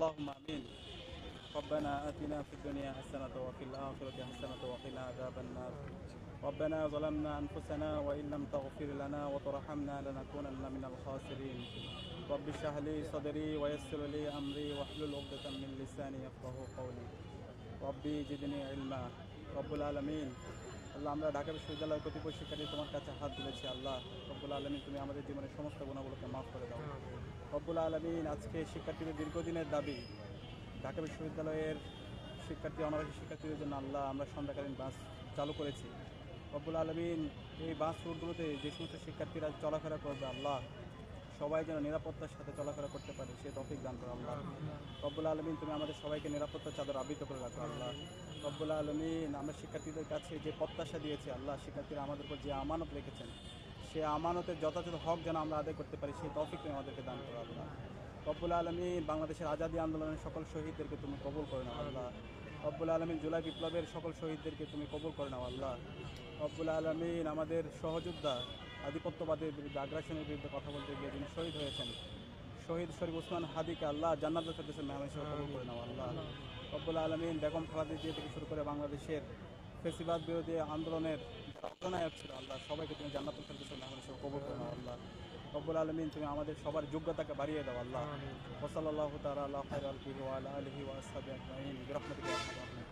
اللهم آمين. ربنا آتنا في الدنيا حسنة وفي الآخرة حسنة وقنا عذاب النار. ربنا ظلمنا أنفسنا وإن لم تغفر لنا وترحمنا لنكونن من الخاسرين. رب اشرح لي صدري ويسر لي أمري واحلل عقدة من لساني يفقهوا قولي. রব্বি জিদনি ইলমা। রব্বুল আলামিন, আল্লাহ আমরা ঢাকা বিশ্ববিদ্যালয়ের কতিপয় শিক্ষার্থী তোমার কাছে হাত তুলেছি। আল্লাহ রব্বুল আলামিন, তুমি আমাদের জীবনের সমস্ত গুণাগুলোকে মাফ করে দাও। রব্বুল আলামিন, আজকে শিক্ষার্থীদের দীর্ঘদিনের দাবি, ঢাকা বিশ্ববিদ্যালয়ের শিক্ষার্থী অনাবাসী শিক্ষার্থীদের জন্য আল্লাহ আমরা সন্ধ্যাকালীন বাস চালু করেছি। রব্বুল আলামিন, এই বাস রুটগুলোতে যে সমস্ত শিক্ষার্থীরা চলাফেরা করবে আল্লাহ, সবাই যেন নিরাপত্তার সাথে চলাফেরা করতে পারে সে তৌফিক দান করো আল্লাহ। রব্বুল আলামিন, তুমি আমাদের সবাইকে নিরাপত্তার চাদর আবৃত করে রাখো আল্লাহ। রব্বুল আলামিন, আমরা শিক্ষার্থীদের কাছে যে প্রত্যাশা দিয়েছি আল্লাহ, শিক্ষার্থীরা আমাদের উপর যে আমানত রেখেছেন সে আমানতের যথাযথ হক যেন আমরা আদায় করতে পারি সেই তৌফিক তুমি আমাদেরকে দান করো আল্লাহ। রব্বুল আলামিন, বাংলাদেশের আজাদী আন্দোলনের সকল শহীদদেরকে তুমি কবুল করে নাও আল্লাহ। রব্বুল আলামিন, জুলাই বিপ্লবের সকল শহীদদেরকে তুমি কবুল করে নাও আল্লাহ। রব্বুল আলামিন, আমাদের সহযোদ্ধা আধিপত্যবাদের বিরুদ্ধে, আগ্রাসনের বিরুদ্ধে কথা বলতে গিয়ে যিনি শহীদ হয়েছেন শহীদ শরীফ ওসমান হাদিকে আল্লাহ জান্নাতুল ফেরদৌসের মেহমান হিসেবে কবুল করে নাও আল্লাহ। রব্বুল আলামিন, বেগম খালেদা জিয়া থেকে শুরু করে বাংলাদেশের ফেসিবাদ বিরোধী আন্দোলনের অগ্রনায়ক ছিল আল্লাহ, সবাইকে তুমি জান্নাতুল ফেরদৌসের মেহমান হিসেবে কবুল করে নাও আল্লাহ। রব্বুল আলামিন, তুমি আমাদের সবার যোগ্যতাকে বাড়িয়ে দাও আল্লাহ। ওয়া সাল্লাল্লাহু তাআলা আলা খায়রিল খালকি ওয়া আলা আলিহি ওয়া আসহাবিহি আজমাইন বিরহমাতিকা ইয়া আরহামার রাহিমিন।